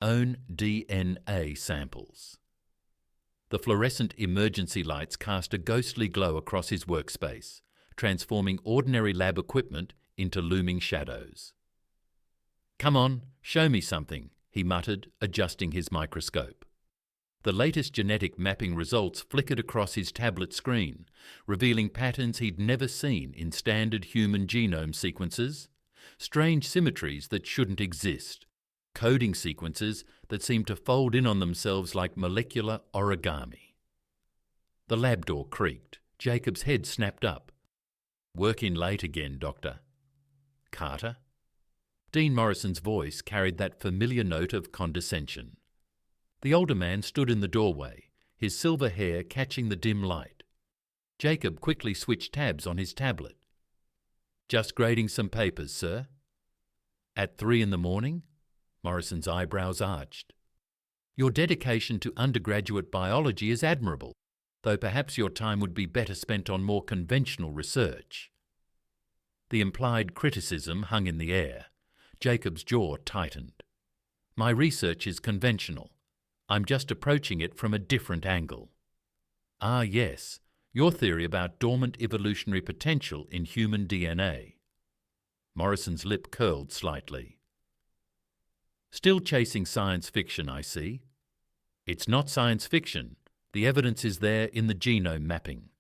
own DNA samples. The fluorescent emergency lights cast a ghostly glow across his workspace, transforming ordinary lab equipment into looming shadows. "Come on, show me something," he muttered, adjusting his microscope. The latest genetic mapping results flickered across his tablet screen, revealing patterns he'd never seen in standard human genome sequences, strange symmetries that shouldn't exist, coding sequences that seemed to fold in on themselves like molecular origami. The lab door creaked. Jacob's head snapped up. "Work in late again, Doctor." "Carter?" Dean Morrison's voice carried that familiar note of condescension. The older man stood in the doorway, his silver hair catching the dim light. Jacob quickly switched tabs on his tablet. "Just grading some papers, sir." "At 3 a.m? Morrison's eyebrows arched. "Your dedication to undergraduate biology is admirable, though perhaps your time would be better spent on more conventional research." The implied criticism hung in the air. Jacob's jaw tightened. "My research is conventional. I'm just approaching it from a different angle." "Ah, yes, your theory about dormant evolutionary potential in human DNA." Morrison's lip curled slightly. "Still chasing science fiction, I see." "It's not science fiction. The evidence is there in the genome mapping."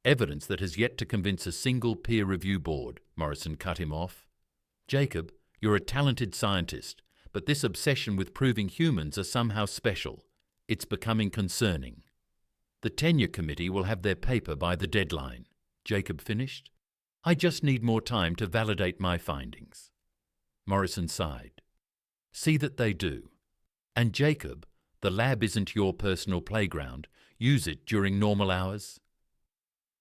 "Evidence that has yet to convince a single peer review board," Morrison cut him off. "Jacob, you're a talented scientist, but this obsession with proving humans are somehow special. It's becoming concerning." "The tenure committee will have their paper by the deadline," Jacob finished. "I just need more time to validate my findings." Morrison sighed. "See that they do. And Jacob, the lab isn't your personal playground. Use it during normal hours."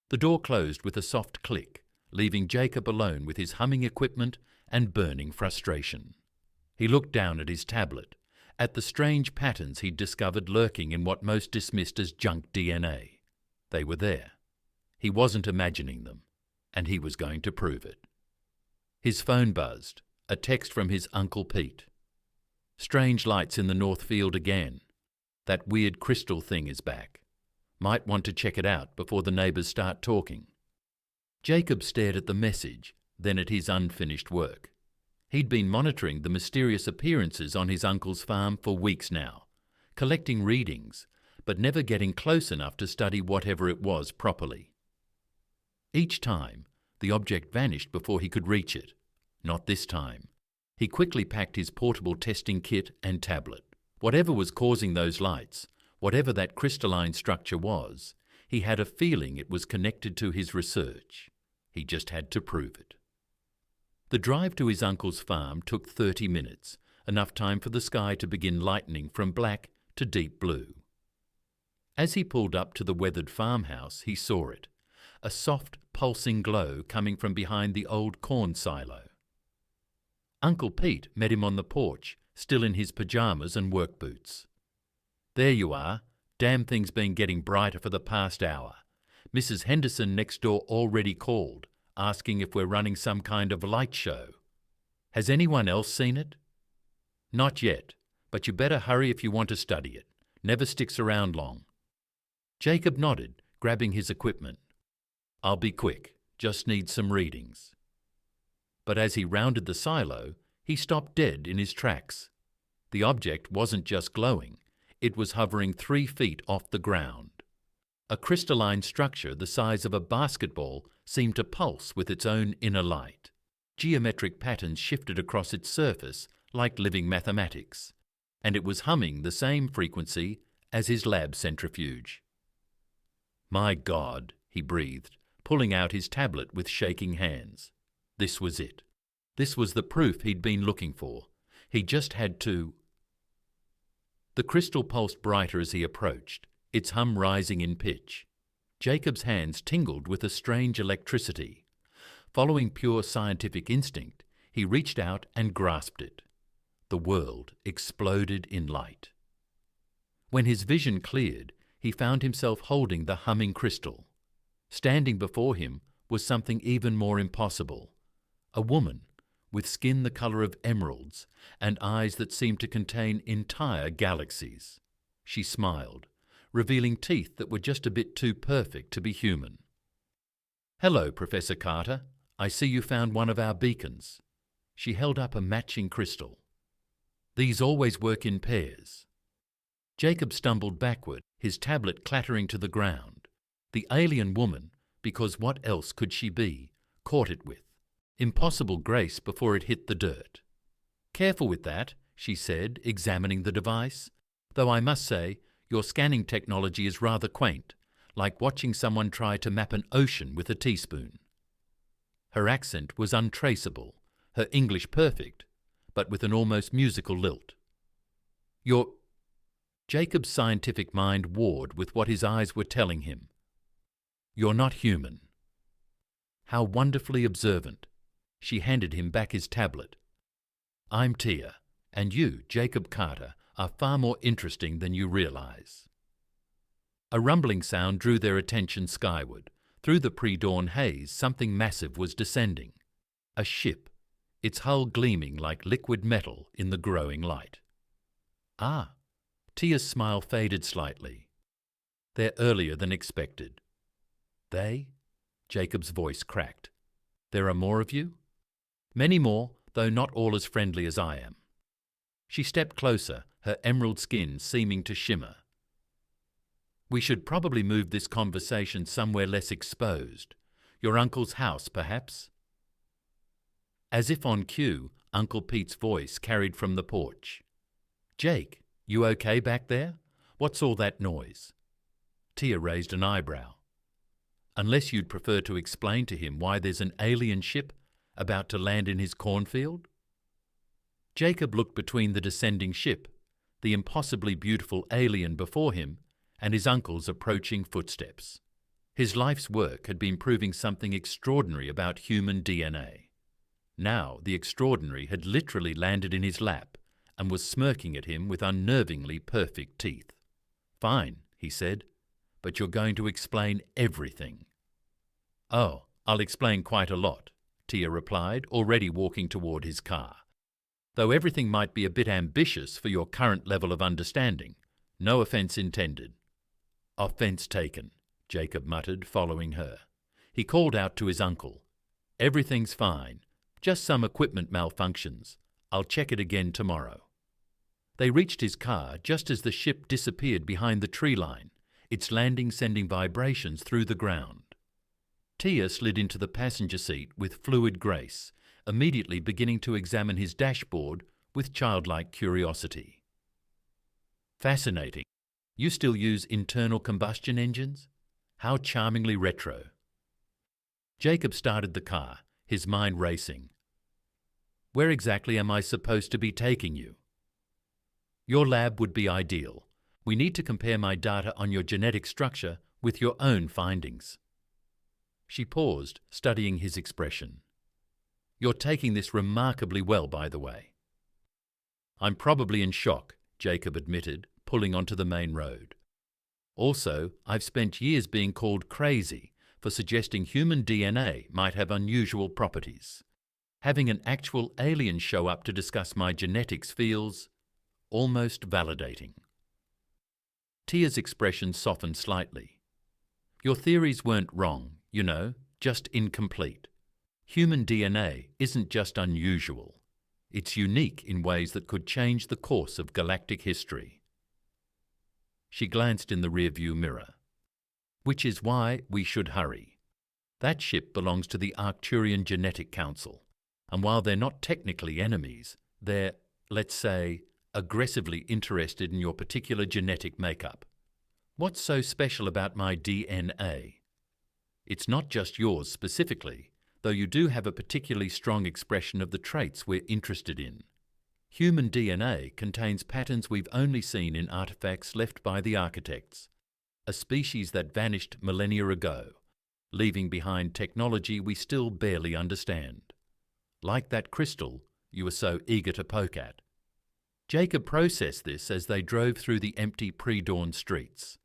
The door closed with a soft click, leaving Jacob alone with his humming equipment and burning frustration. He looked down at his tablet, at the strange patterns he'd discovered lurking in what most dismissed as junk DNA. They were there. He wasn't imagining them, and he was going to prove it. His phone buzzed, a text from his Uncle Pete. "Strange lights in the North Field again. That weird crystal thing is back. Might want to check it out before the neighbours start talking." Jacob stared at the message, then at his unfinished work. He'd been monitoring the mysterious appearances on his uncle's farm for weeks now, collecting readings, but never getting close enough to study whatever it was properly. Each time, the object vanished before he could reach it. Not this time. He quickly packed his portable testing kit and tablet. Whatever was causing those lights, whatever that crystalline structure was, he had a feeling it was connected to his research. He just had to prove it. The drive to his uncle's farm took 30 minutes, enough time for the sky to begin lightening from black to deep blue. As he pulled up to the weathered farmhouse, he saw it, a soft, pulsing glow coming from behind the old corn silo. Uncle Pete met him on the porch, still in his pyjamas and work boots. "There you are. Damn thing's been getting brighter for the past hour. Mrs. Henderson next door already called, asking if we're running some kind of light show. Has anyone else seen it?" "Not yet, but you better hurry if you want to study it. Never sticks around long." Jacob nodded, grabbing his equipment. "I'll be quick. Just need some readings." But as he rounded the silo, he stopped dead in his tracks. The object wasn't just glowing, it was hovering 3 feet off the ground. A crystalline structure the size of a basketball seemed to pulse with its own inner light. Geometric patterns shifted across its surface like living mathematics, and it was humming the same frequency as his lab centrifuge. "My God," he breathed, pulling out his tablet with shaking hands. This was it. This was the proof he'd been looking for. He just had to... The crystal pulsed brighter as he approached, its hum rising in pitch. Jacob's hands tingled with a strange electricity. Following pure scientific instinct, he reached out and grasped it. The world exploded in light. When his vision cleared, he found himself holding the humming crystal. Standing before him was something even more impossible. A woman, with skin the colour of emeralds and eyes that seemed to contain entire galaxies. She smiled, revealing teeth that were just a bit too perfect to be human. "Hello, Professor Carter. I see you found one of our beacons." She held up a matching crystal. "These always work in pairs." Jacob stumbled backward, his tablet clattering to the ground. The alien woman, because what else could she be, caught it with impossible grace before it hit the dirt. "Careful with that," she said, examining the device, "though I must say your scanning technology is rather quaint, like watching someone try to map an ocean with a teaspoon." Her accent was untraceable, her English perfect, but with an almost musical lilt. "You're—" Jacob's scientific mind warred with what his eyes were telling him. "You're not human." How wonderfully observant. She handed him back his tablet. "I'm Tia, and you, Jacob Carter, are far more interesting than you realize." A rumbling sound drew their attention skyward. Through the pre-dawn haze, something massive was descending. A ship, its hull gleaming like liquid metal in the growing light. "Ah!" Tia's smile faded slightly. "They're earlier than expected." "They?" Jacob's voice cracked. "There are more of you?" "Many more, though not all as friendly as I am." She stepped closer, her emerald skin seeming to shimmer. "We should probably move this conversation somewhere less exposed. Your uncle's house, perhaps?" As if on cue, Uncle Pete's voice carried from the porch. "Jake, you okay back there? What's all that noise?" Tia raised an eyebrow. "Unless you'd prefer to explain to him why there's an alien ship about to land in his cornfield?" Jacob looked between the descending ship, the impossibly beautiful alien before him, and his uncle's approaching footsteps. His life's work had been proving something extraordinary about human DNA. Now the extraordinary had literally landed in his lap and was smirking at him with unnervingly perfect teeth. "Fine," he said, "but you're going to explain everything." "Oh, I'll explain quite a lot," Tia replied, already walking toward his car. "Though everything might be a bit ambitious for your current level of understanding. No offence intended." "Offence taken," Jacob muttered, following her. He called out to his uncle. "Everything's fine. Just some equipment malfunctions. I'll check it again tomorrow." They reached his car just as the ship disappeared behind the tree line, its landing sending vibrations through the ground. Tia slid into the passenger seat with fluid grace, immediately beginning to examine his dashboard with childlike curiosity. "Fascinating. You still use internal combustion engines? How charmingly retro." Jacob started the car, his mind racing. "Where exactly am I supposed to be taking you?" "Your lab would be ideal. We need to compare my data on your genetic structure with your own findings." She paused, studying his expression. "You're taking this remarkably well, by the way." "I'm probably in shock," Jacob admitted, pulling onto the main road. "Also, I've spent years being called crazy for suggesting human DNA might have unusual properties. Having an actual alien show up to discuss my genetics feels almost validating." Tia's expression softened slightly. "Your theories weren't wrong, you know, just incomplete. Human DNA isn't just unusual. It's unique in ways that could change the course of galactic history." She glanced in the rearview mirror. "Which is why we should hurry. That ship belongs to the Arcturian Genetic Council, and while they're not technically enemies, they're, let's say, aggressively interested in your particular genetic makeup. What's so special about my DNA? It's not just yours specifically, though you do have a particularly strong expression of the traits we're interested in. Human DNA contains patterns we've only seen in artifacts left by the architects, a species that vanished millennia ago, leaving behind technology we still barely understand. Like that crystal you were so eager to poke at." Jacob processed this as they drove through the empty pre-dawn streets.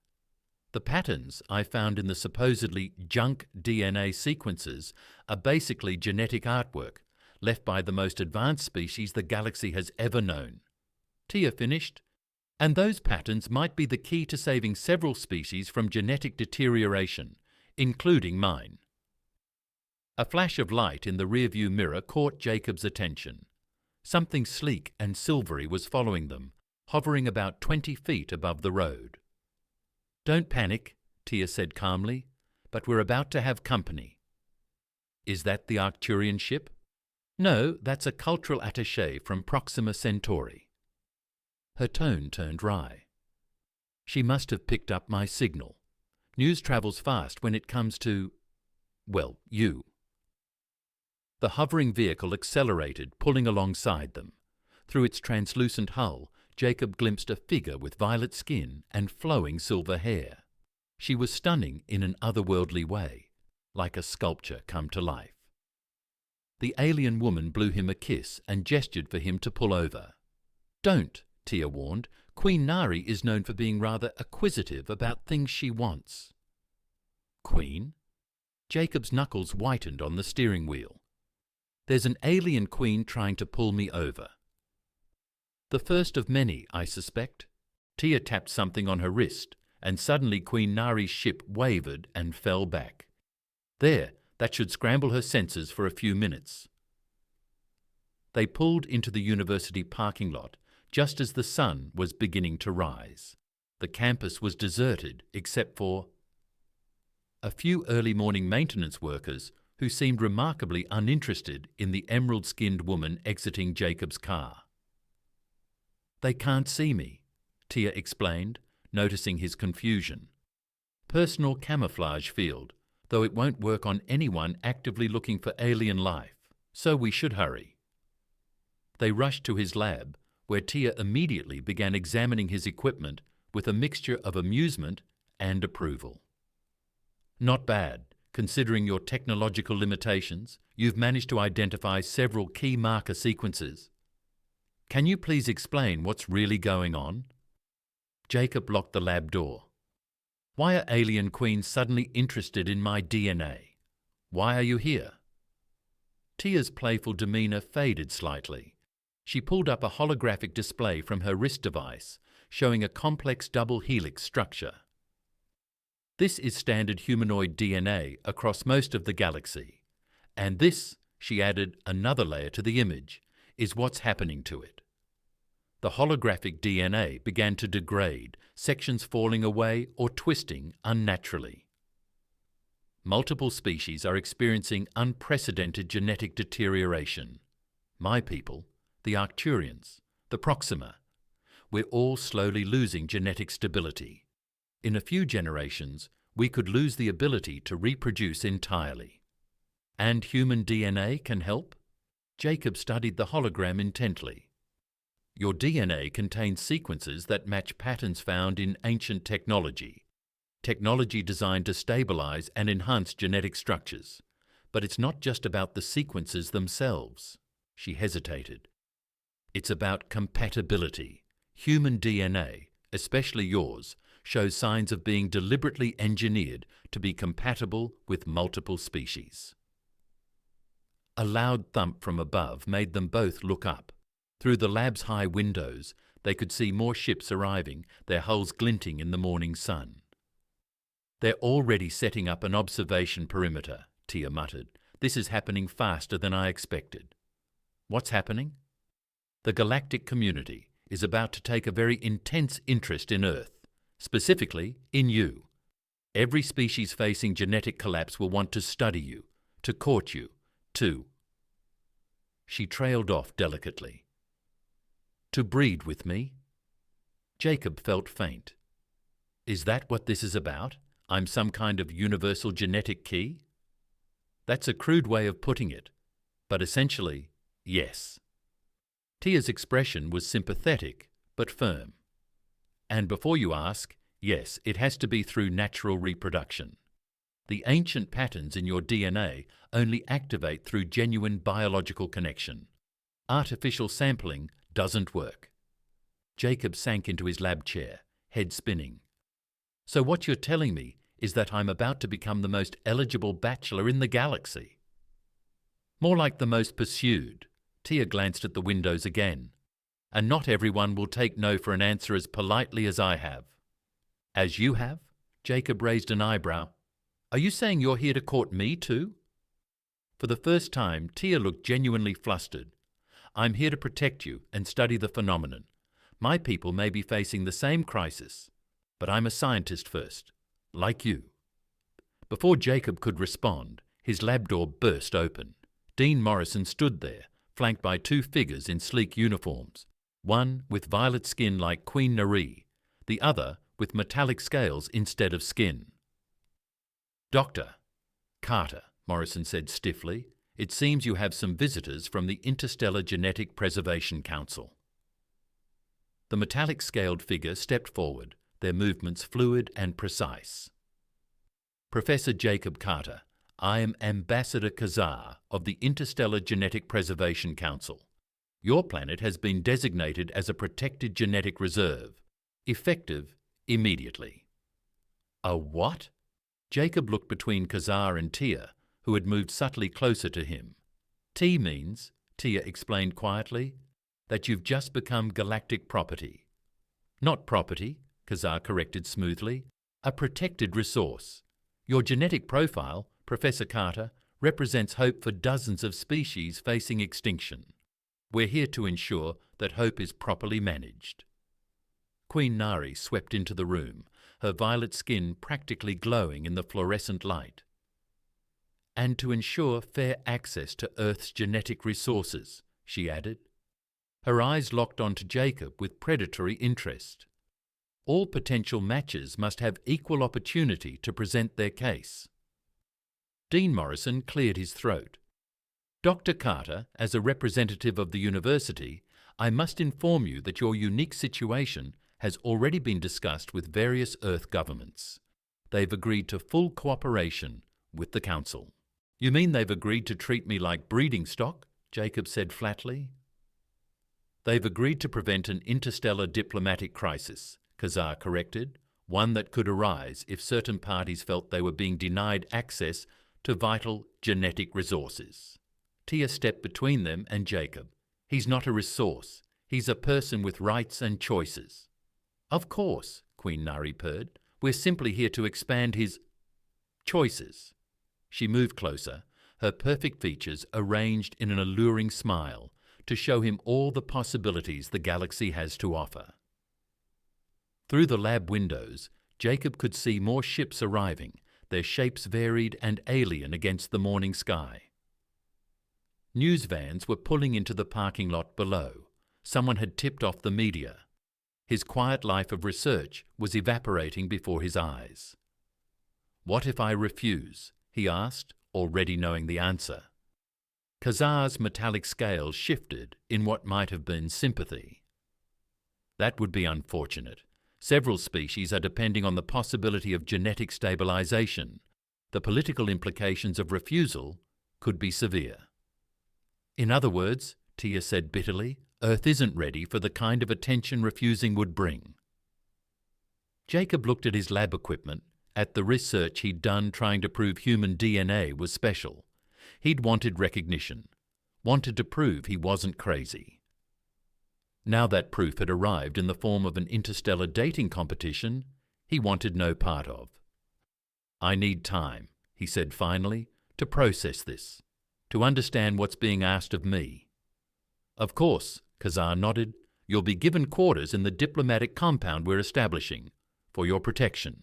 "The patterns I found in the supposedly junk DNA sequences are basically genetic artwork, left by the most advanced species the galaxy has ever known. Tia finished. And those patterns might be the key to saving several species from genetic deterioration, including mine. A flash of light in the rearview mirror caught Jacob's attention. Something sleek and silvery was following them, hovering about 20 feet above the road. "Don't panic," Tia said calmly, "but we're about to have company." "Is that the Arcturian ship?" "No, that's a cultural attaché from Proxima Centauri." Her tone turned wry. "She must have picked up my signal. News travels fast when it comes to, well, you." The hovering vehicle accelerated, pulling alongside them. Through its translucent hull, Jacob glimpsed a figure with violet skin and flowing silver hair. She was stunning in an otherworldly way, like a sculpture come to life. The alien woman blew him a kiss and gestured for him to pull over. "Don't," Tia warned. "Queen Nari is known for being rather acquisitive about things she wants." "Queen?" Jacob's knuckles whitened on the steering wheel. "There's an alien queen trying to pull me over." "The first of many, I suspect." Tia tapped something on her wrist, and suddenly Queen Nari's ship wavered and fell back. "There, that should scramble her senses for a few minutes." They pulled into the university parking lot just as the sun was beginning to rise. The campus was deserted except for a few early morning maintenance workers who seemed remarkably uninterested in the emerald-skinned woman exiting Jacob's car. "They can't see me," Tia explained, noticing his confusion. "Personal camouflage field, though it won't work on anyone actively looking for alien life, so we should hurry." They rushed to his lab, where Tia immediately began examining his equipment with a mixture of amusement and approval. "Not bad. Considering your technological limitations, you've managed to identify several key marker sequences. Can you please explain what's really going on?" Jacob locked the lab door. "Why are alien queens suddenly interested in my DNA? Why are you here?" Tia's playful demeanor faded slightly. She pulled up a holographic display from her wrist device, showing a complex double helix structure. "This is standard humanoid DNA across most of the galaxy. And this," she added another layer to the image, "is what's happening to it." The holographic DNA began to degrade, sections falling away or twisting unnaturally. "Multiple species are experiencing unprecedented genetic deterioration. My people, the Arcturians, the Proxima, we're all slowly losing genetic stability. In a few generations, we could lose the ability to reproduce entirely." "And human DNA can help?" Jacob studied the hologram intently. "Your DNA contains sequences that match patterns found in ancient technology designed to stabilize and enhance genetic structures. But it's not just about the sequences themselves." She hesitated. "It's about compatibility. Human DNA, especially yours, shows signs of being deliberately engineered to be compatible with multiple species." A loud thump from above made them both look up. Through the lab's high windows, they could see more ships arriving, their hulls glinting in the morning sun. "They're already setting up an observation perimeter," Tia muttered. "This is happening faster than I expected." "What's happening?" "The galactic community is about to take a very intense interest in Earth, specifically in you. Every species facing genetic collapse will want to study you, to court you, to—" She trailed off delicately. "To breed with me?" Jacob felt faint. "Is that what this is about? I'm some kind of universal genetic key?" "That's a crude way of putting it, but essentially, yes." Tia's expression was sympathetic, but firm. "And before you ask, yes, it has to be through natural reproduction. The ancient patterns in your DNA only activate through genuine biological connection. Artificial sampling doesn't work." Jacob sank into his lab chair, head spinning. "So what you're telling me is that I'm about to become the most eligible bachelor in the galaxy?" More like the most pursued. Tia glanced at the windows again. And not everyone will take no for an answer as politely as I have. As you have? Jacob raised an eyebrow. Are you saying you're here to court me too? For the first time, Tia looked genuinely flustered. I'm here to protect you and study the phenomenon. My people may be facing the same crisis, but I'm a scientist first, like you. Before Jacob could respond, his lab door burst open. Dean Morrison stood there, flanked by two figures in sleek uniforms, one with violet skin like Queen Naree, the other with metallic scales instead of skin. Dr. Carter, Morrison said stiffly, it seems you have some visitors from the Interstellar Genetic Preservation Council. The metallic-scaled figure stepped forward, their movements fluid and precise. Professor Jacob Carter, I am Ambassador Kazar of the Interstellar Genetic Preservation Council. Your planet has been designated as a protected genetic reserve, effective immediately. A what? Jacob looked between Kazar and Tia, who had moved subtly closer to him. T means, Tia explained quietly, that you've just become galactic property. Not property, Kazar corrected smoothly, a protected resource. Your genetic profile, Professor Carter, represents hope for dozens of species facing extinction. We're here to ensure that hope is properly managed. Queen Nari swept into the room, her violet skin practically glowing in the fluorescent light. And to ensure fair access to Earth's genetic resources, she added. Her eyes locked onto Jacob with predatory interest. All potential matches must have equal opportunity to present their case. Dean Morrison cleared his throat. Dr. Carter, as a representative of the university, I must inform you that your unique situation has already been discussed with various Earth governments. They've agreed to full cooperation with the Council. You mean they've agreed to treat me like breeding stock? Jacob said flatly. They've agreed to prevent an interstellar diplomatic crisis, Kazar corrected, one that could arise if certain parties felt they were being denied access to vital genetic resources. Tia stepped between them and Jacob. He's not a resource. He's a person with rights and choices. Of course, Queen Nari purred. We're simply here to expand his choices. She moved closer, her perfect features arranged in an alluring smile to show him all the possibilities the galaxy has to offer. Through the lab windows, Jacob could see more ships arriving, their shapes varied and alien against the morning sky. News vans were pulling into the parking lot below. Someone had tipped off the media. His quiet life of research was evaporating before his eyes. What if I refuse? He asked, already knowing the answer. Kazar's metallic scales shifted in what might have been sympathy. That would be unfortunate. Several species are depending on the possibility of genetic stabilization. The political implications of refusal could be severe. In other words, Tia said bitterly, Earth isn't ready for the kind of attention refusing would bring. Jacob looked at his lab equipment, at the research he'd done trying to prove human DNA was special. He'd wanted recognition, wanted to prove he wasn't crazy. Now that proof had arrived in the form of an interstellar dating competition he wanted no part of. I need time, he said finally, to process this, to understand what's being asked of me. Of course, Kazar nodded, you'll be given quarters in the diplomatic compound we're establishing, for your protection.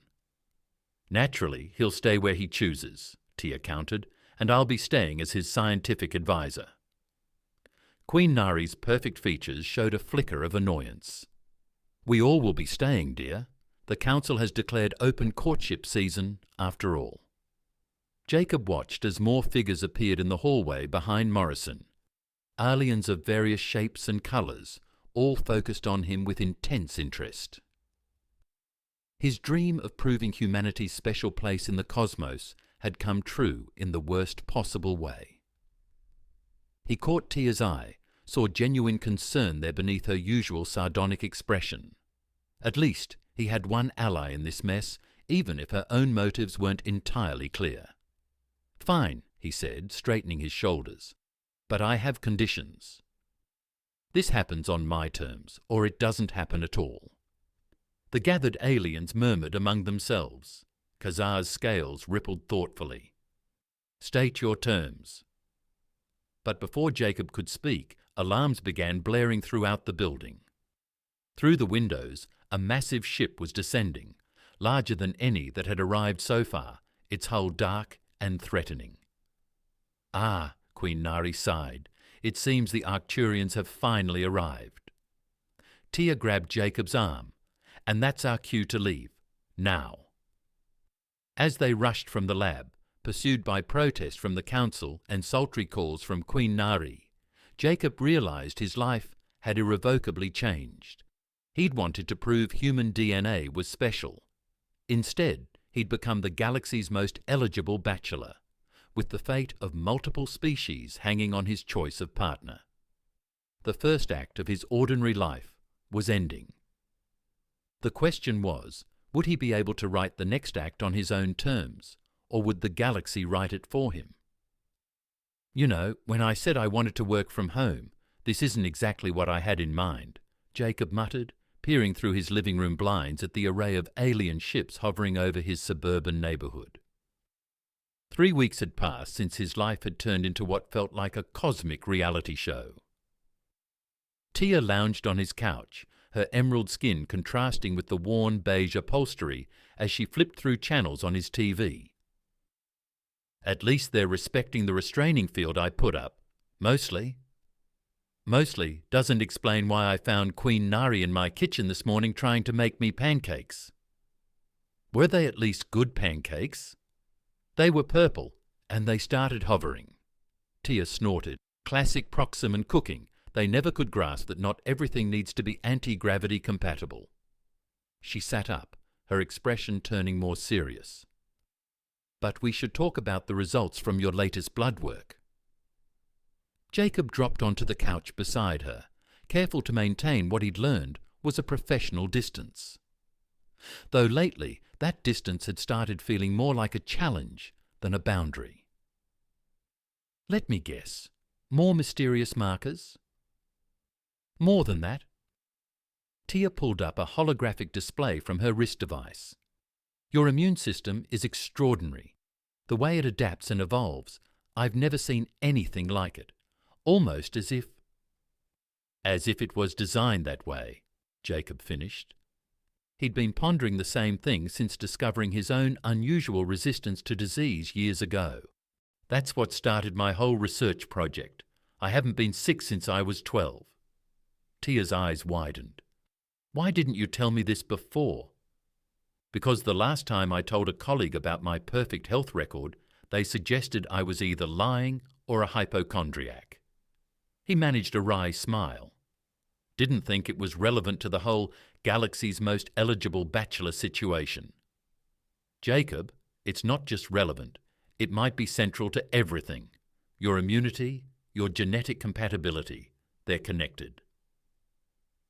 Naturally, he'll stay where he chooses, Tia countered, and I'll be staying as his scientific advisor. Queen Nari's perfect features showed a flicker of annoyance. We all will be staying, dear. The Council has declared open courtship season, after all. Jacob watched as more figures appeared in the hallway behind Morrison. Aliens of various shapes and colours, all focused on him with intense interest. His dream of proving humanity's special place in the cosmos had come true in the worst possible way. He caught Tia's eye, saw genuine concern there beneath her usual sardonic expression. At least he had one ally in this mess, even if her own motives weren't entirely clear. Fine, he said, straightening his shoulders. But I have conditions. This happens on my terms, or it doesn't happen at all. The gathered aliens murmured among themselves. Kazar's scales rippled thoughtfully. State your terms. But before Jacob could speak, alarms began blaring throughout the building. Through the windows, a massive ship was descending, larger than any that had arrived so far, its hull dark and threatening. Ah, Queen Nari sighed. It seems the Arcturians have finally arrived. Tia grabbed Jacob's arm. And that's our cue to leave. Now. As they rushed from the lab, pursued by protest from the council and sultry calls from Queen Nari, Jacob realized his life had irrevocably changed. He'd wanted to prove human DNA was special. Instead, he'd become the galaxy's most eligible bachelor, with the fate of multiple species hanging on his choice of partner. The first act of his ordinary life was ending. The question was, would he be able to write the next act on his own terms, or would the galaxy write it for him? You know, when I said I wanted to work from home, this isn't exactly what I had in mind, Jacob muttered, peering through his living room blinds at the array of alien ships hovering over his suburban neighbourhood. 3 weeks had passed since his life had turned into what felt like a cosmic reality show. Tia lounged on his couch, her emerald skin contrasting with the worn beige upholstery as she flipped through channels on his TV. At least they're respecting the restraining field I put up. Mostly. Mostly doesn't explain why I found Queen Nari in my kitchen this morning trying to make me pancakes. Were they at least good pancakes? They were purple, and they started hovering. Tia snorted. Classic Proximan cooking. They never could grasp that not everything needs to be anti-gravity compatible. She sat up, her expression turning more serious. But we should talk about the results from your latest blood work. Jacob dropped onto the couch beside her, careful to maintain what he'd learned was a professional distance. Though lately, that distance had started feeling more like a challenge than a boundary. Let me guess. More mysterious markers? More than that. Tia pulled up a holographic display from her wrist device. Your immune system is extraordinary. The way it adapts and evolves, I've never seen anything like it. Almost as if it was designed that way, Jacob finished. He'd been pondering the same thing since discovering his own unusual resistance to disease years ago. That's what started my whole research project. I haven't been sick since I was 12. Tia's eyes widened. Why didn't you tell me this before? Because the last time I told a colleague about my perfect health record, they suggested I was either lying or a hypochondriac. He managed a wry smile. Didn't think it was relevant to the whole galaxy's most eligible bachelor situation. Jacob, it's not just relevant. It might be central to everything. Your immunity, your genetic compatibility, they're connected.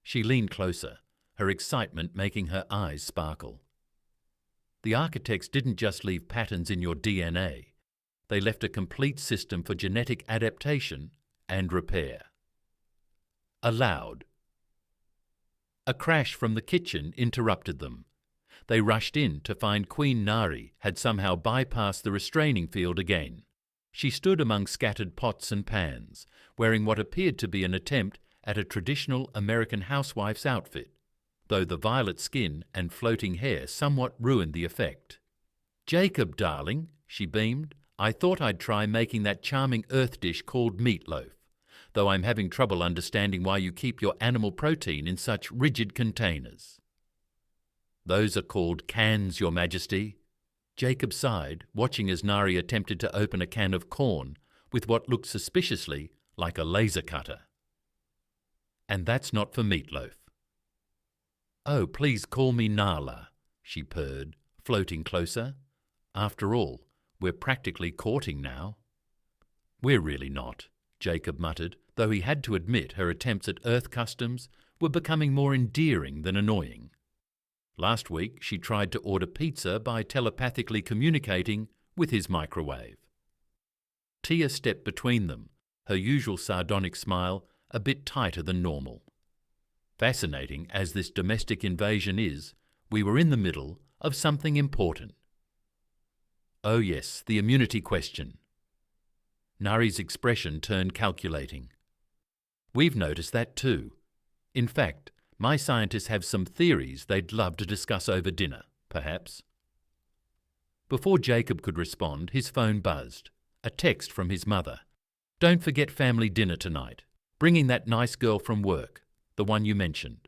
She leaned closer, her excitement making her eyes sparkle. The architects didn't just leave patterns in your DNA. They left a complete system for genetic adaptation and repair. Aloud. A crash from the kitchen interrupted them. They rushed in to find Queen Nari had somehow bypassed the restraining field again. She stood among scattered pots and pans, wearing what appeared to be an attempt at a traditional American housewife's outfit, though the violet skin and floating hair somewhat ruined the effect. Jacob, darling, she beamed, I thought I'd try making that charming earth dish called meatloaf, though I'm having trouble understanding why you keep your animal protein in such rigid containers. Those are called cans, Your Majesty. Jacob sighed, watching as Nari attempted to open a can of corn with what looked suspiciously like a laser cutter. And that's not for meatloaf. Oh, please call me Nala, she purred, floating closer. After all, we're practically courting now. We're really not, Jacob muttered, though he had to admit her attempts at Earth customs were becoming more endearing than annoying. Last week she tried to order pizza by telepathically communicating with his microwave. Tia stepped between them, her usual sardonic smile a bit tighter than normal. Fascinating as this domestic invasion is, we were in the middle of something important. Oh yes, the immunity question. Nari's expression turned calculating. We've noticed that too. In fact, my scientists have some theories they'd love to discuss over dinner, perhaps. Before Jacob could respond, his phone buzzed. A text from his mother. "Don't forget family dinner tonight. Bringing that nice girl from work, the one you mentioned."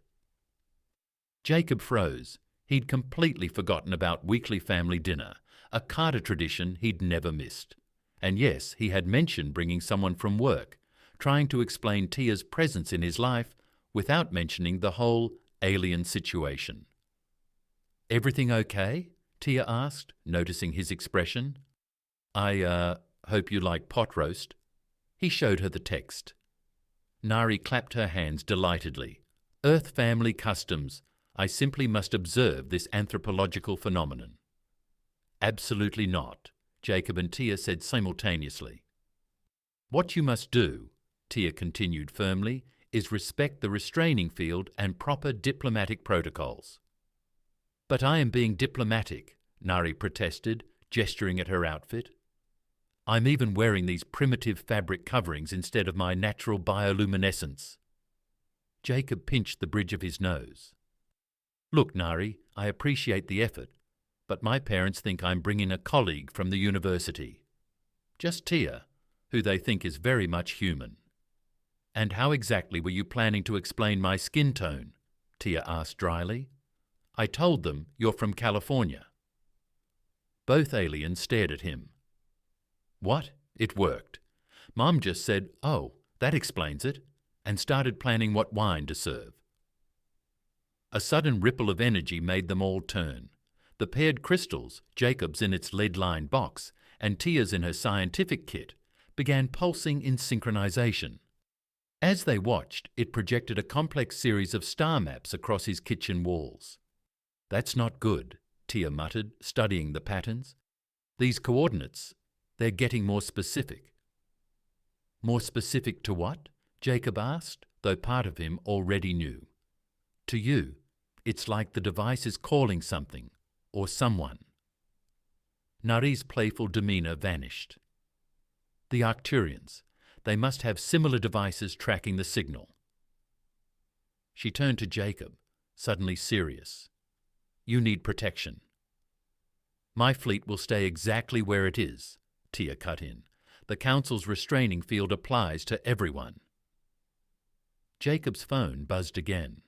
Jacob froze. He'd completely forgotten about weekly family dinner, a Carter tradition he'd never missed. And yes, he had mentioned bringing someone from work, trying to explain Tia's presence in his life without mentioning the whole alien situation. "Everything okay?" Tia asked, noticing his expression. I hope you like pot roast." He showed her the text. Nari clapped her hands delightedly. "Earth family customs. I simply must observe this anthropological phenomenon." "Absolutely not," Jacob and Tia said simultaneously. "What you must do," Tia continued firmly, "is respect the restraining field and proper diplomatic protocols." "But I am being diplomatic," Nari protested, gesturing at her outfit. "I'm even wearing these primitive fabric coverings instead of my natural bioluminescence." Jacob pinched the bridge of his nose. "Look, Nari, I appreciate the effort, but my parents think I'm bringing a colleague from the university. Just Tia, who they think is very much human." "And how exactly were you planning to explain my skin tone?" Tia asked dryly. "I told them you're from California." Both aliens stared at him. "What? It worked. Mom just said, 'Oh, that explains it,' and started planning what wine to serve." A sudden ripple of energy made them all turn. The paired crystals, Jacob's in its lead-lined box and Tia's in her scientific kit, began pulsing in synchronization. As they watched, it projected a complex series of star maps across his kitchen walls. "That's not good," Tia muttered, studying the patterns. "These coordinates, they're getting more specific." "More specific to what?" Jacob asked, though part of him already knew. "To you. It's like the device is calling something, or someone." Nari's playful demeanour vanished. "The Arcturians. They must have similar devices tracking the signal." She turned to Jacob, suddenly serious. "You need protection." "My fleet will stay exactly where it is," Tia cut in. "The Council's restraining field applies to everyone." Jacob's phone buzzed again.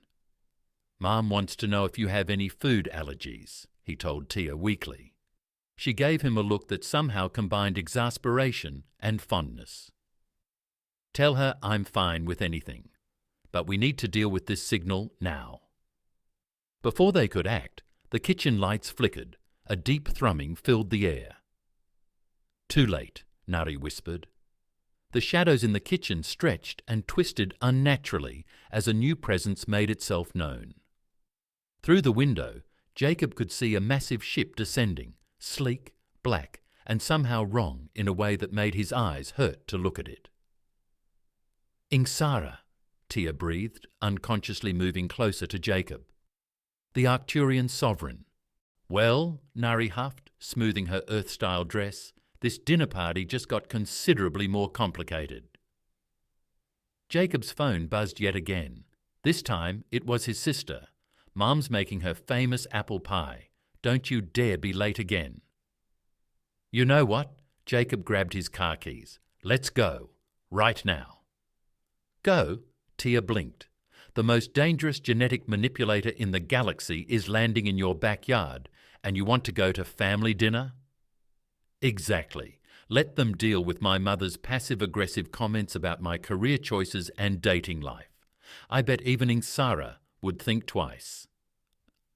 "Mom wants to know if you have any food allergies," he told Tia weakly. She gave him a look that somehow combined exasperation and fondness. "Tell her I'm fine with anything, but we need to deal with this signal now." Before they could act, the kitchen lights flickered. A deep thrumming filled the air. "Too late," Nari whispered. The shadows in the kitchen stretched and twisted unnaturally as a new presence made itself known. Through the window, Jacob could see a massive ship descending, sleek, black, and somehow wrong in a way that made his eyes hurt to look at it. "Ingsara," Tia breathed, unconsciously moving closer to Jacob. "The Arcturian sovereign." "Well," Nari huffed, smoothing her Earth-style dress, "this dinner party just got considerably more complicated." Jacob's phone buzzed yet again. This time it was his sister. "Mom's making her famous apple pie. Don't you dare be late again." "You know what?" Jacob grabbed his car keys. "Let's go. Right now." "Go?" Tia blinked. "The most dangerous genetic manipulator in the galaxy is landing in your backyard, and you want to go to family dinner?" "Exactly. Let them deal with my mother's passive-aggressive comments about my career choices and dating life. I bet even Ingsara would think twice."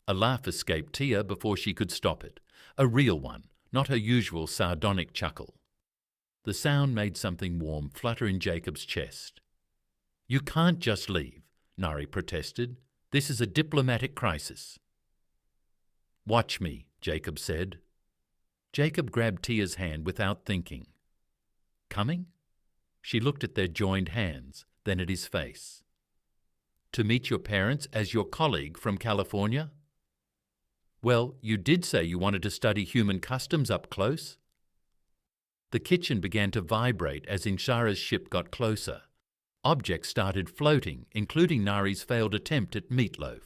A laugh escaped Tia before she could stop it. A real one, not her usual sardonic chuckle. The sound made something warm flutter in Jacob's chest. "You can't just leave," Nari protested. "This is a diplomatic crisis." "Watch me," Jacob said. Jacob grabbed Tia's hand without thinking. "Coming?" She looked at their joined hands, then at his face. To meet your parents as your colleague from California? Well, you did say you wanted to study human customs up close. The kitchen began to vibrate as Inshara's ship got closer. Objects started floating, including Nari's failed attempt at meatloaf.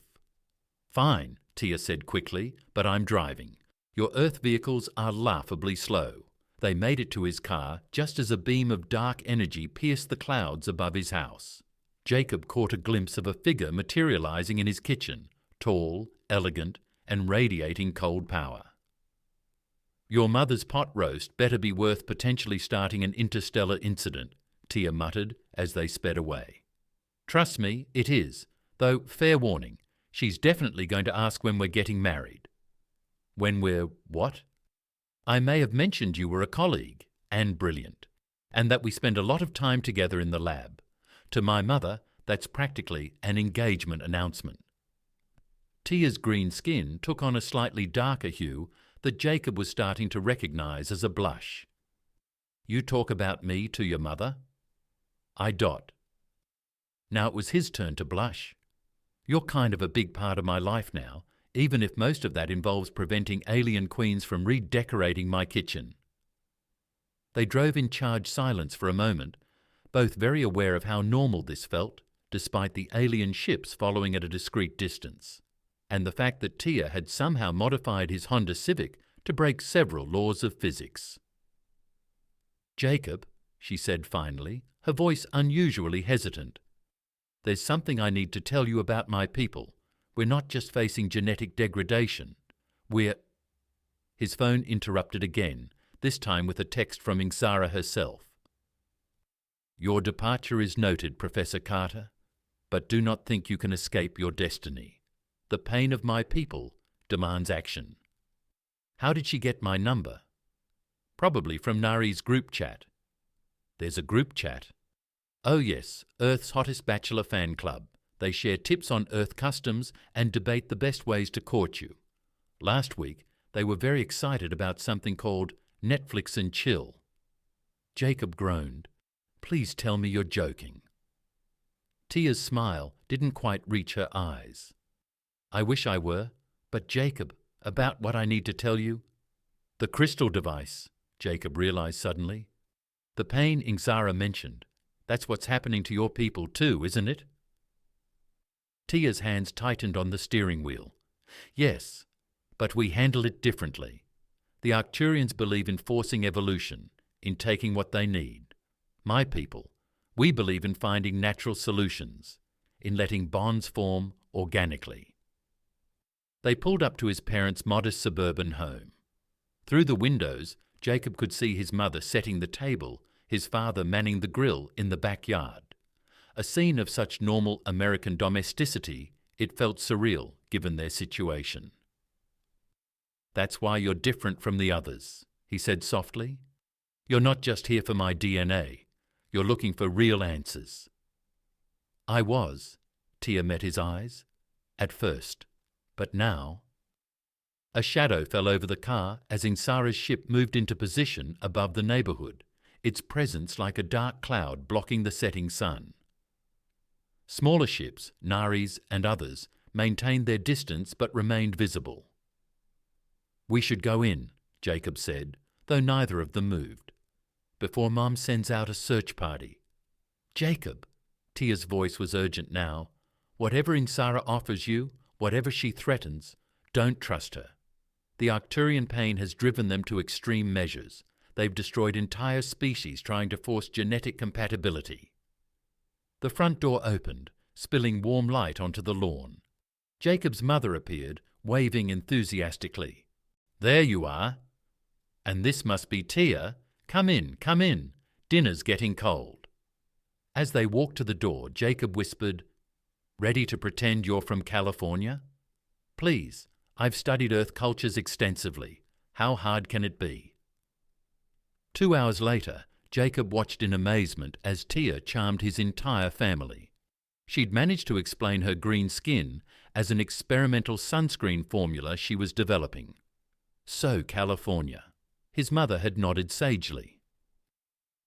Fine, Tia said quickly, but I'm driving. Your Earth vehicles are laughably slow. They made it to his car just as a beam of dark energy pierced the clouds above his house. Jacob caught a glimpse of a figure materializing in his kitchen, tall, elegant, and radiating cold power. Your mother's pot roast better be worth potentially starting an interstellar incident, Tia muttered as they sped away. Trust me, it is, though fair warning, she's definitely going to ask when we're getting married. When we're what? I may have mentioned you were a colleague, and brilliant, and that we spend a lot of time together in the lab. To my mother, that's practically an engagement announcement. Tia's green skin took on a slightly darker hue that Jacob was starting to recognize as a blush. You talk about me to your mother? I dot. Now it was his turn to blush. You're kind of a big part of my life now, even if most of that involves preventing alien queens from redecorating my kitchen. They drove in charged silence for a moment, both very aware of how normal this felt, despite the alien ships following at a discreet distance, and the fact that Tia had somehow modified his Honda Civic to break several laws of physics. Jacob, she said finally, her voice unusually hesitant. There's something I need to tell you about my people. We're not just facing genetic degradation. We're... His phone interrupted again, this time with a text from Inxara herself. Your departure is noted, Professor Carter, but do not think you can escape your destiny. The pain of my people demands action. How did she get my number? Probably from Nari's group chat. There's a group chat. Oh yes, Earth's hottest bachelor fan club. They share tips on Earth customs and debate the best ways to court you. Last week, they were very excited about something called Netflix and Chill. Jacob groaned. Please tell me you're joking. Tia's smile didn't quite reach her eyes. I wish I were, but Jacob, about what I need to tell you? The crystal device, Jacob realized suddenly. The pain Inxara mentioned. That's what's happening to your people too, isn't it? Tia's hands tightened on the steering wheel. Yes, but we handle it differently. The Arcturians believe in forcing evolution, in taking what they need. My people, we believe in finding natural solutions, in letting bonds form organically. They pulled up to his parents' modest suburban home. Through the windows, Jacob could see his mother setting the table, his father manning the grill in the backyard. A scene of such normal American domesticity, it felt surreal given their situation. That's why you're different from the others, he said softly. You're not just here for my DNA. You're looking for real answers. I was, Tia met his eyes, at first, but now... A shadow fell over the car as Inxara's ship moved into position above the neighborhood, its presence like a dark cloud blocking the setting sun. Smaller ships, Nari's and others, maintained their distance but remained visible. We should go in, Jacob said, though neither of them moved. Before Mom sends out a search party. Jacob, Tia's voice was urgent now, whatever Inxara offers you, whatever she threatens, don't trust her. The Arcturian pain has driven them to extreme measures. They've destroyed entire species trying to force genetic compatibility. The front door opened, spilling warm light onto the lawn. Jacob's mother appeared, waving enthusiastically. There you are. And this must be Tia. Come in, come in. Dinner's getting cold. As they walked to the door, Jacob whispered, Ready to pretend you're from California? Please, I've studied Earth cultures extensively. How hard can it be? 2 hours later, Jacob watched in amazement as Tia charmed his entire family. She'd managed to explain her green skin as an experimental sunscreen formula she was developing. So California. His mother had nodded sagely.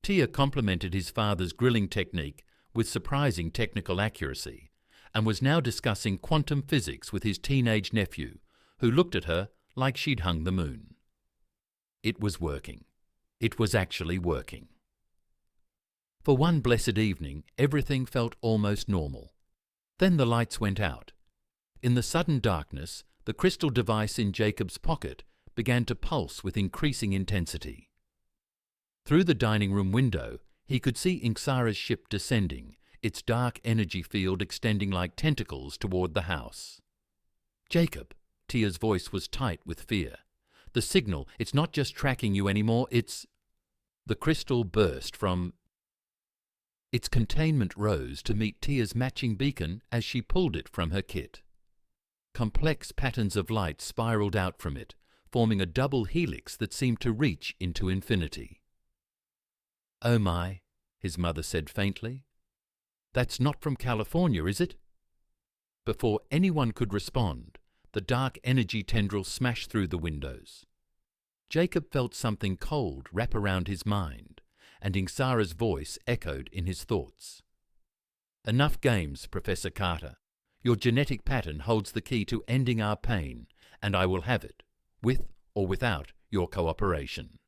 Tia complemented his father's grilling technique with surprising technical accuracy and was now discussing quantum physics with his teenage nephew, who looked at her like she'd hung the moon. It was working. It was actually working. For one blessed evening, everything felt almost normal. Then the lights went out. In the sudden darkness, the crystal device in Jacob's pocket began to pulse with increasing intensity. Through the dining room window, he could see Ingsara's ship descending, its dark energy field extending like tentacles toward the house. "Jacob," Tia's voice was tight with fear. "The signal, it's not just tracking you anymore, it's—" The crystal burst from... Its containment rose to meet Tia's matching beacon as she pulled it from her kit. Complex patterns of light spiraled out from it, forming a double helix that seemed to reach into infinity. "Oh my," his mother said faintly. "That's not from California, is it?" Before anyone could respond, the dark energy tendril smashed through the windows. Jacob felt something cold wrap around his mind, and Ingsara's voice echoed in his thoughts. "Enough games, Professor Carter. Your genetic pattern holds the key to ending our pain, and I will have it, with or without your cooperation."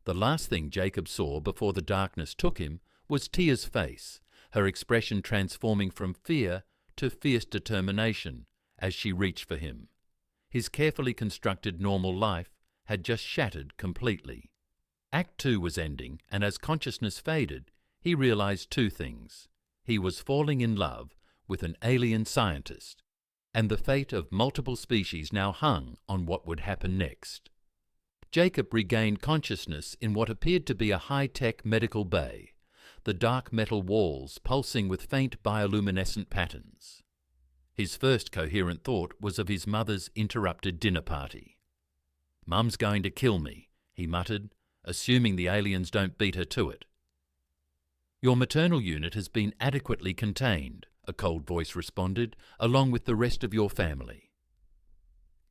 The last thing Jacob saw before the darkness took him was Tia's face, her expression transforming from fear to fierce determination as she reached for him. His carefully constructed normal life had just shattered completely. Act 2 was ending, and as consciousness faded, he realized two things. He was falling in love with an alien scientist, and the fate of multiple species now hung on what would happen next. Jacob regained consciousness in what appeared to be a high-tech medical bay, the dark metal walls pulsing with faint bioluminescent patterns. His first coherent thought was of his mother's interrupted dinner party. "Mum's going to kill me," he muttered, assuming the aliens don't beat her to it. "Your maternal unit has been adequately contained," a cold voice responded, "along with the rest of your family."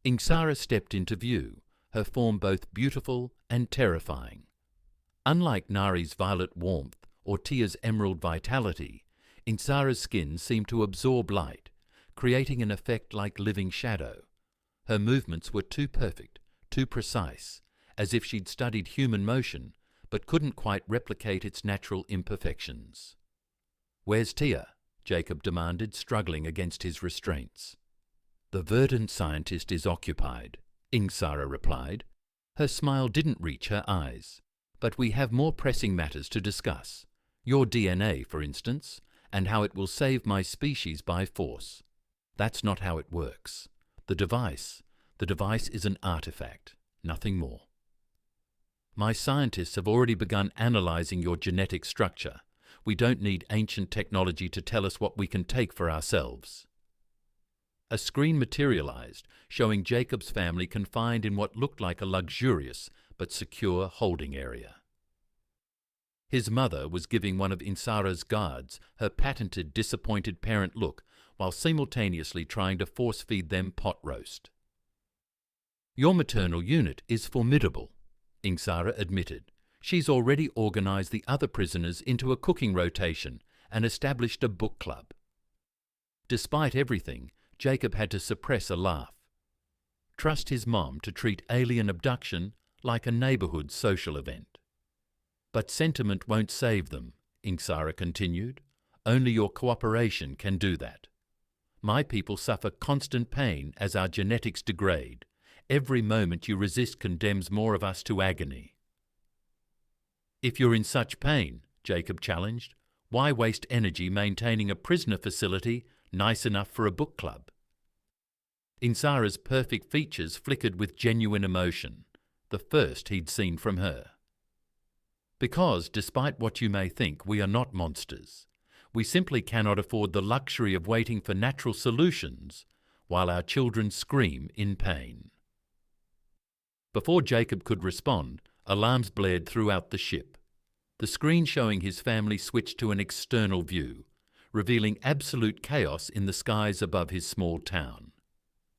Ingsara stepped into view, her form both beautiful and terrifying. Unlike Nari's violet warmth or Tia's emerald vitality, Ingsara's skin seemed to absorb light, creating an effect like living shadow. Her movements were too perfect, too precise, as if she'd studied human motion, but couldn't quite replicate its natural imperfections. "Where's Tia?" Jacob demanded, struggling against his restraints. "The verdant scientist is occupied," Ingsara replied. Her smile didn't reach her eyes. "But we have more pressing matters to discuss. Your DNA, for instance, and how it will save my species by force. That's not how it works. The device is an artifact, nothing more. My scientists have already begun analyzing your genetic structure. We don't need ancient technology to tell us what we can take for ourselves." A screen materialized, showing Jacob's family confined in what looked like a luxurious but secure holding area. His mother was giving one of Ingsara's guards her patented disappointed parent look while simultaneously trying to force-feed them pot roast. "Your maternal unit is formidable," Ingsara admitted. "She's already organized the other prisoners into a cooking rotation and established a book club." Despite everything, Jacob had to suppress a laugh. Trust his mom to treat alien abduction like a neighborhood social event. "But sentiment won't save them," Ingsara continued. "Only your cooperation can do that. My people suffer constant pain as our genetics degrade. Every moment you resist condemns more of us to agony." "If you're in such pain," Jacob challenged, "why waste energy maintaining a prisoner facility nice enough for a book club?" Ingsara's perfect features flickered with genuine emotion, the first he'd seen from her. "Because, despite what you may think, we are not monsters. We simply cannot afford the luxury of waiting for natural solutions while our children scream in pain." Before Jacob could respond, alarms blared throughout the ship. The screen showing his family switched to an external view, revealing absolute chaos in the skies above his small town.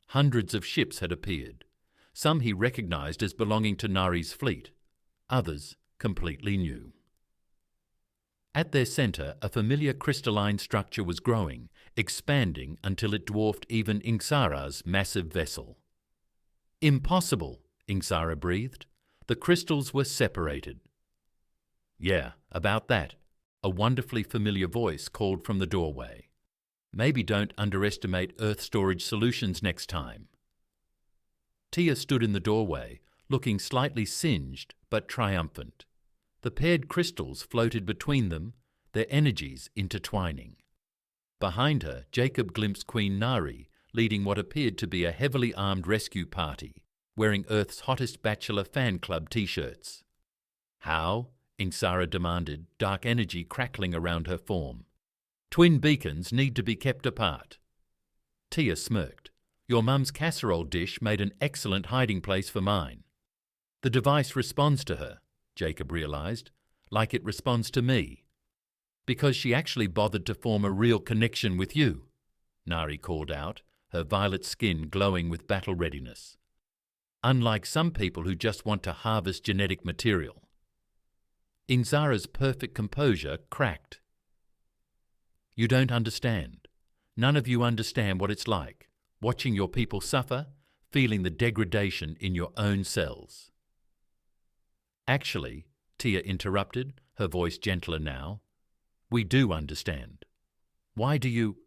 Hundreds of ships had appeared. Some he recognized as belonging to Nari's fleet, others completely new. At their center, a familiar crystalline structure was growing, expanding until it dwarfed even Ingsara's massive vessel. "Impossible," Ingsara breathed. The crystals were separated. "Yeah, about that," a wonderfully familiar voice called from the doorway. "Maybe don't underestimate Earth storage solutions next time." Tia stood in the doorway, looking slightly singed but triumphant. The paired crystals floated between them, their energies intertwining. Behind her, Jacob glimpsed Queen Nari leading what appeared to be a heavily armed rescue party, wearing Earth's hottest bachelor fan club t-shirts. "How?" Ingsara demanded, dark energy crackling around her form. "Twin beacons need to be kept apart." Tia smirked. "Your mum's casserole dish made an excellent hiding place for mine." "The device responds to her," Jacob realized, "like it responds to me." "Because she actually bothered to form a real connection with you," Nari called out, her violet skin glowing with battle readiness. "Unlike some people who just want to harvest genetic material." Ingsara's perfect composure cracked. "You don't understand. None of you understand what it's like, watching your people suffer, feeling the degradation in your own cells." "Actually," Tia interrupted, her voice gentler now, "we do understand. Why do you—"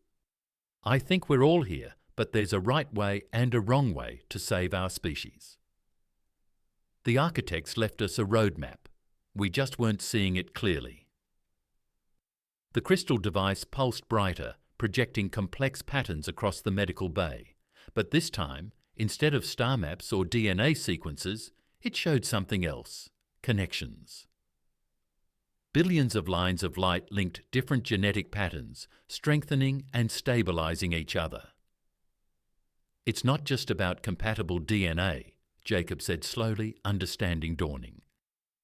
"I think we're all here, but there's a right way and a wrong way to save our species. The architects left us a roadmap. We just weren't seeing it clearly." The crystal device pulsed brighter, projecting complex patterns across the medical bay. But this time, instead of star maps or DNA sequences, it showed something else: connections. Billions of lines of light linked different genetic patterns, strengthening and stabilizing each other. "It's not just about compatible DNA," Jacob said slowly, understanding dawning.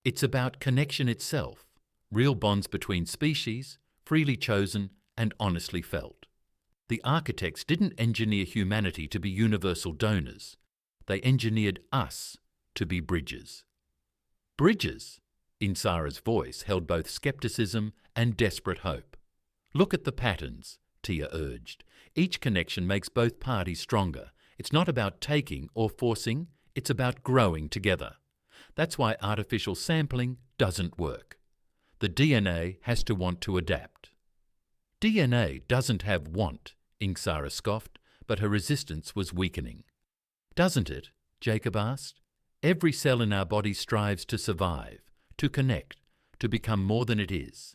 "It's about connection itself, real bonds between species, freely chosen and honestly felt. The architects didn't engineer humanity to be universal donors. They engineered us to be bridges." "Bridges?" Ingsara's voice held both skepticism and desperate hope. "Look at the patterns," Tia urged. "Each connection makes both parties stronger. It's not about taking or forcing, it's about growing together. That's why artificial sampling doesn't work. The DNA has to want to adapt." "DNA doesn't have want," Ingsara scoffed, but her resistance was weakening. "Doesn't it?" Jacob asked. "Every cell in our body strives to survive, to connect, to become more than it is.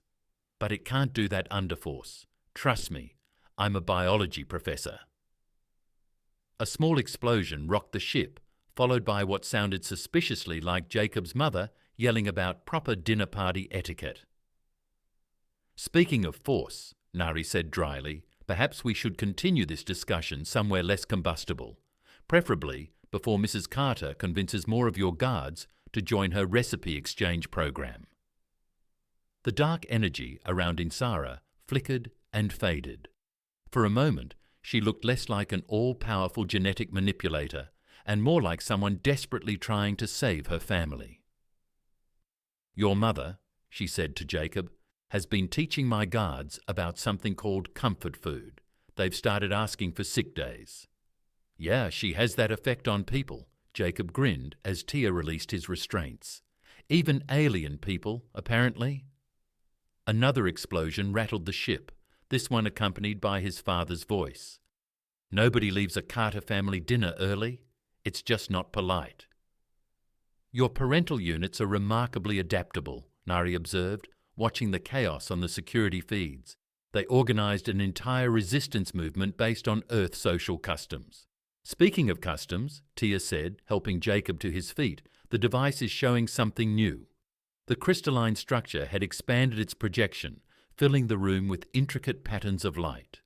But it can't do that under force. Trust me, I'm a biology professor." A small explosion rocked the ship, followed by what sounded suspiciously like Jacob's mother yelling about proper dinner party etiquette. "Speaking of force," Nari said dryly, "perhaps we should continue this discussion somewhere less combustible, preferably before Mrs. Carter convinces more of your guards to join her recipe exchange program." The dark energy around Ingsara flickered and faded. For a moment, she looked less like an all-powerful genetic manipulator and more like someone desperately trying to save her family. "Your mother," she said to Jacob, "has been teaching my guards about something called comfort food. They've started asking for sick days." "Yeah, she has that effect on people," Jacob grinned as Tia released his restraints. "Even alien people, apparently." Another explosion rattled the ship, this one accompanied by his father's voice. "Nobody leaves a Carter family dinner early. It's just not polite." "Your parental units are remarkably adaptable," Nari observed, watching the chaos on the security feeds. "They organized an entire resistance movement based on Earth social customs." "Speaking of customs," Tia said, helping Jacob to his feet, "the device is showing something new." The crystalline structure had expanded its projection, filling the room with intricate patterns of light.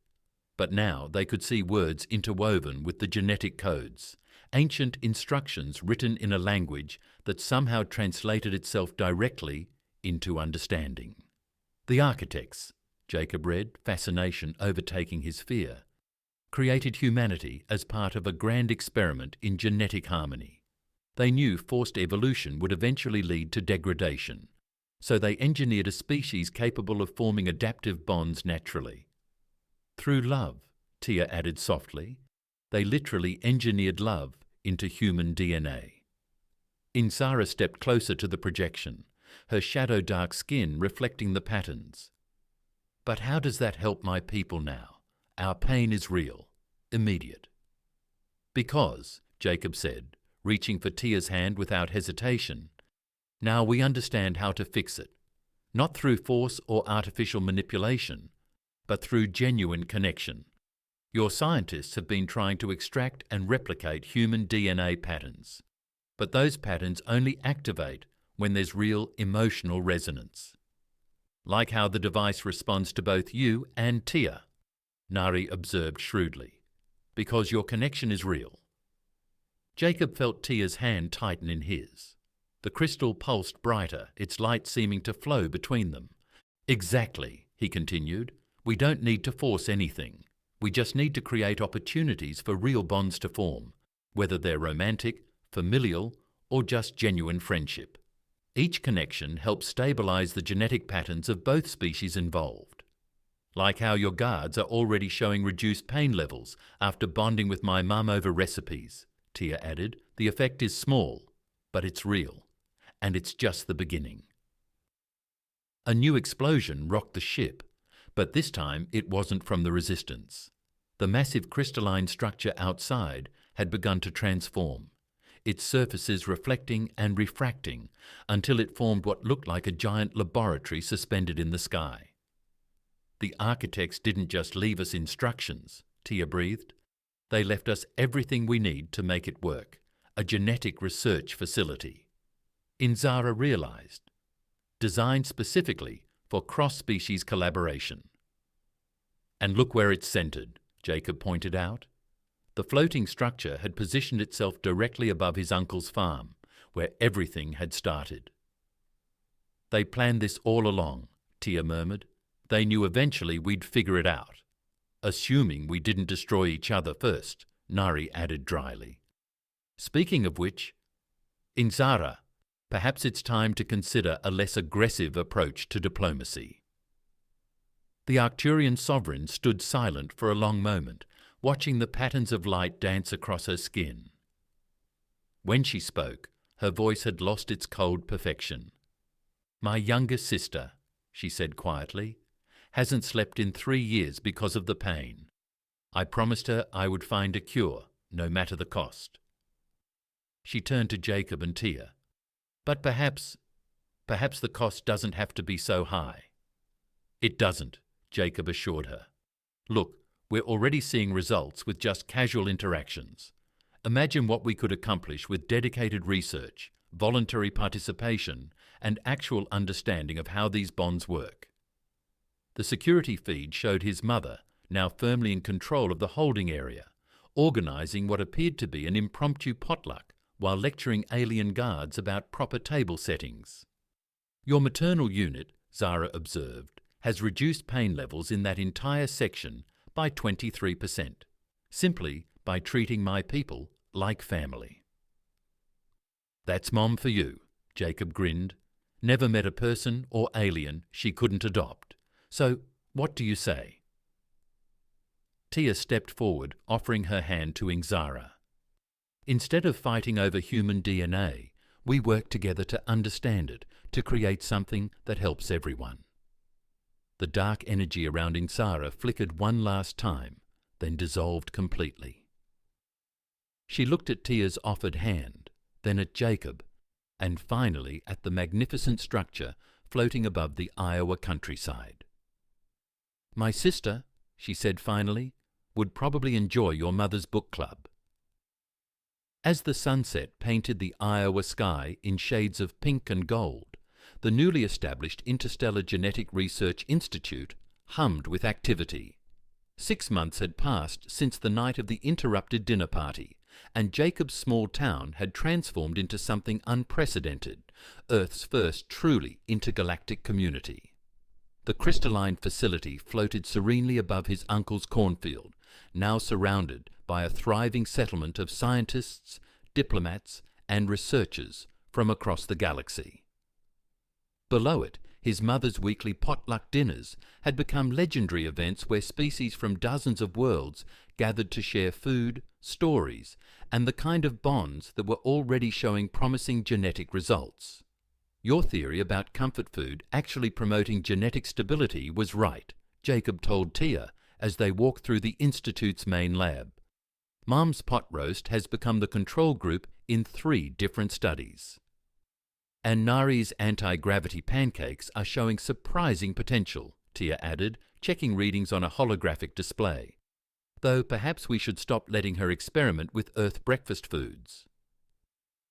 But now they could see words interwoven with the genetic codes, ancient instructions written in a language that somehow translated itself directly into understanding. "The architects," Jacob read, fascination overtaking his fear, "created humanity as part of a grand experiment in genetic harmony. They knew forced evolution would eventually lead to degradation. So they engineered a species capable of forming adaptive bonds naturally. Through love, Tia added softly. They literally engineered love into human DNA. Inzara stepped closer to the projection, her shadow-dark skin reflecting the patterns. But how does that help my people now? Our pain is real, immediate. Because, Jacob said, reaching for Tia's hand without hesitation, now we understand how to fix it, not through force or artificial manipulation, but through genuine connection. Your scientists have been trying to extract and replicate human DNA patterns, but those patterns only activate when there's real emotional resonance. Like how the device responds to both you and Tia, Nari observed shrewdly, because your connection is real. Jacob felt Tia's hand tighten in his. The crystal pulsed brighter, its light seeming to flow between them. Exactly, he continued. We don't need to force anything. We just need to create opportunities for real bonds to form, whether they're romantic, familial, or just genuine friendship. Each connection helps stabilize the genetic patterns of both species involved. Like how your guards are already showing reduced pain levels after bonding with my mum over recipes, Tia added. The effect is small, but it's real. And it's just the beginning. A new explosion rocked the ship, but this time it wasn't from the resistance. The massive crystalline structure outside had begun to transform, its surfaces reflecting and refracting until it formed what looked like a giant laboratory suspended in the sky. The architects didn't just leave us instructions, Tia breathed. They left us everything we need to make it work, a genetic research facility. Inzara realized, designed specifically for cross-species collaboration. And look where it's centered, Jacob pointed out. The floating structure had positioned itself directly above his uncle's farm, where everything had started. They planned this all along, Tia murmured. They knew eventually we'd figure it out. Assuming we didn't destroy each other first, Nari added dryly. Speaking of which, Inzara, perhaps it's time to consider a less aggressive approach to diplomacy. The Arcturian sovereign stood silent for a long moment, watching the patterns of light dance across her skin. When she spoke, her voice had lost its cold perfection. My younger sister, she said quietly, hasn't slept in 3 years because of the pain. I promised her I would find a cure, no matter the cost. She turned to Jacob and Tia. But perhaps the cost doesn't have to be so high. It doesn't, Jacob assured her. Look, we're already seeing results with just casual interactions. Imagine what we could accomplish with dedicated research, voluntary participation, and actual understanding of how these bonds work. The security feed showed his mother, now firmly in control of the holding area, organizing what appeared to be an impromptu potluck while lecturing alien guards about proper table settings. Your maternal unit, Zara observed, has reduced pain levels in that entire section by 23%, simply by treating my people like family. That's Mom for you, Jacob grinned. Never met a person or alien she couldn't adopt. So, what do you say? Tia stepped forward, offering her hand to Inzara. Instead of fighting over human DNA, we work together to understand it, to create something that helps everyone. The dark energy around Inzara flickered one last time, then dissolved completely. She looked at Tia's offered hand, then at Jacob, and finally at the magnificent structure floating above the Iowa countryside. My sister, she said finally, would probably enjoy your mother's book club. As the sunset painted the Iowa sky in shades of pink and gold, the newly established Interstellar Genetic Research Institute hummed with activity. 6 months had passed since the night of the interrupted dinner party, and Jacob's small town had transformed into something unprecedented, Earth's first truly intergalactic community. The crystalline facility floated serenely above his uncle's cornfield, now surrounded by a thriving settlement of scientists, diplomats, and researchers from across the galaxy. Below it, his mother's weekly potluck dinners had become legendary events where species from dozens of worlds gathered to share food, stories, and the kind of bonds that were already showing promising genetic results. Your theory about comfort food actually promoting genetic stability was right, Jacob told Tia as they walked through the Institute's main lab. Mum's pot roast has become the control group in 3 different studies. And Nari's anti-gravity pancakes are showing surprising potential, Tia added, checking readings on a holographic display. Though perhaps we should stop letting her experiment with Earth breakfast foods.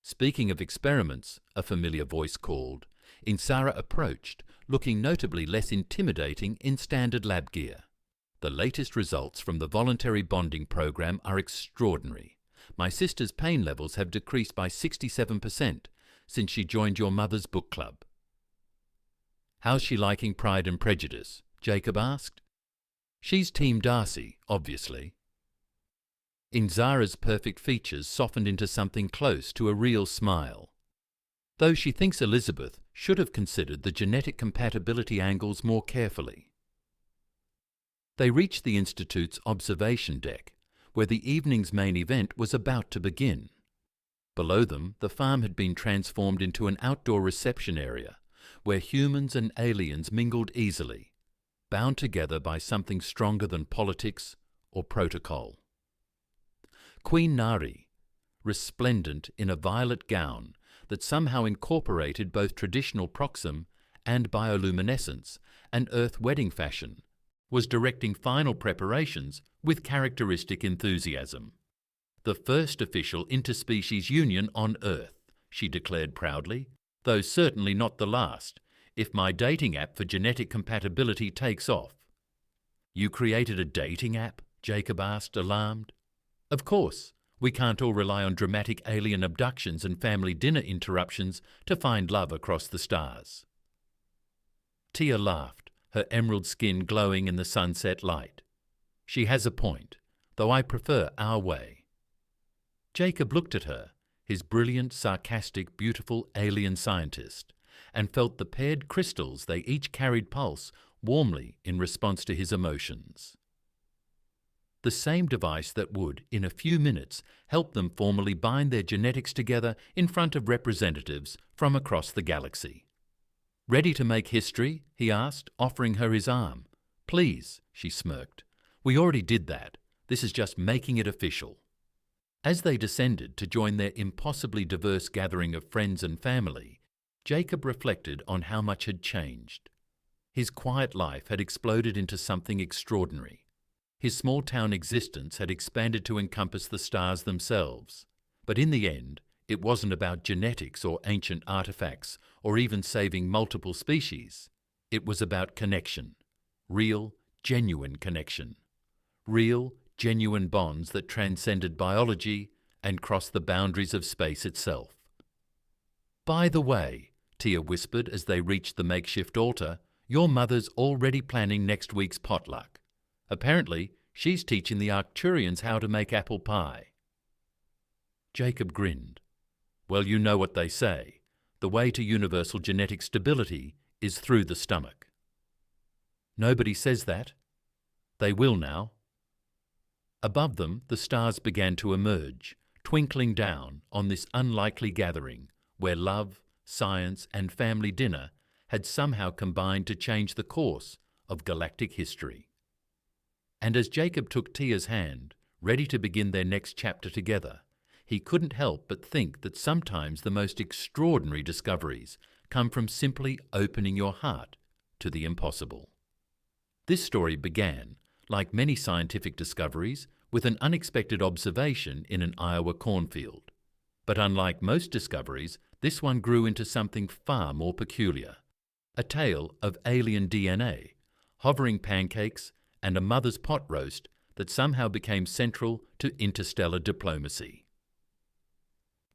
Speaking of experiments, a familiar voice called. Insara approached, looking notably less intimidating in standard lab gear. The latest results from the voluntary bonding program are extraordinary. My sister's pain levels have decreased by 67% since she joined your mother's book club. How's she liking Pride and Prejudice? Jacob asked. She's Team Darcy, obviously. Inzara's perfect features softened into something close to a real smile. Though she thinks Elizabeth should have considered the genetic compatibility angles more carefully. They reached the Institute's observation deck, where the evening's main event was about to begin. Below them, the farm had been transformed into an outdoor reception area, where humans and aliens mingled easily, bound together by something stronger than politics or protocol. Queen Nari, resplendent in a violet gown that somehow incorporated both traditional proxim and bioluminescence and Earth wedding fashion, was directing final preparations with characteristic enthusiasm. The first official interspecies union on Earth, she declared proudly, though certainly not the last, if my dating app for genetic compatibility takes off. You created a dating app? Jacob asked, alarmed. Of course, we can't all rely on dramatic alien abductions and family dinner interruptions to find love across the stars. Tia laughed, her emerald skin glowing in the sunset light. She has a point, though I prefer our way. Jacob looked at her, his brilliant, sarcastic, beautiful alien scientist, and felt the paired crystals they each carried pulse warmly in response to his emotions. The same device that would, in a few minutes, help them formally bind their genetics together in front of representatives from across the galaxy. Ready to make history? He asked, offering her his arm. Please, she smirked. We already did that. This is just making it official. As they descended to join their impossibly diverse gathering of friends and family, Jacob reflected on how much had changed. His quiet life had exploded into something extraordinary. His small-town existence had expanded to encompass the stars themselves. But in the end, it wasn't about genetics or ancient artifacts or even saving multiple species. It was about connection. Real, genuine connection. Real, genuine bonds that transcended biology and crossed the boundaries of space itself. By the way, Tia whispered as they reached the makeshift altar, your mother's already planning next week's potluck. Apparently, she's teaching the Arcturians how to make apple pie. Jacob grinned. Well, you know what they say. The way to universal genetic stability is through the stomach. Nobody says that. They will now. Above them, the stars began to emerge, twinkling down on this unlikely gathering where love, science, and family dinner had somehow combined to change the course of galactic history. And as Jacob took Tia's hand, ready to begin their next chapter together, he couldn't help but think that sometimes the most extraordinary discoveries come from simply opening your heart to the impossible. This story began, like many scientific discoveries, with an unexpected observation in an Iowa cornfield. But unlike most discoveries, this one grew into something far more peculiar. A tale of alien DNA, hovering pancakes, and a mother's pot roast that somehow became central to interstellar diplomacy.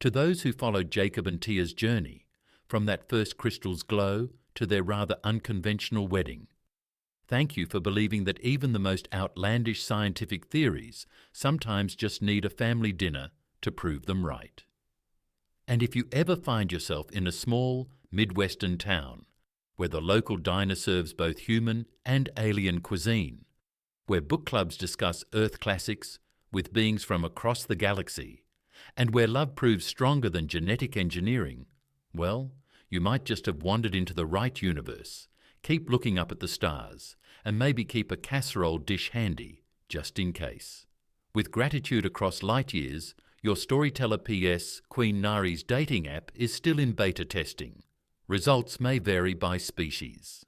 To those who followed Jacob and Tia's journey, from that first crystal's glow to their rather unconventional wedding, thank you for believing that even the most outlandish scientific theories sometimes just need a family dinner to prove them right. And if you ever find yourself in a small Midwestern town, where the local diner serves both human and alien cuisine, where book clubs discuss Earth classics with beings from across the galaxy, and where love proves stronger than genetic engineering, well, you might just have wandered into the right universe. Keep looking up at the stars, and maybe keep a casserole dish handy, just in case. With gratitude across light years, your Storyteller PS Queen Nari's dating app is still in beta testing. Results may vary by species.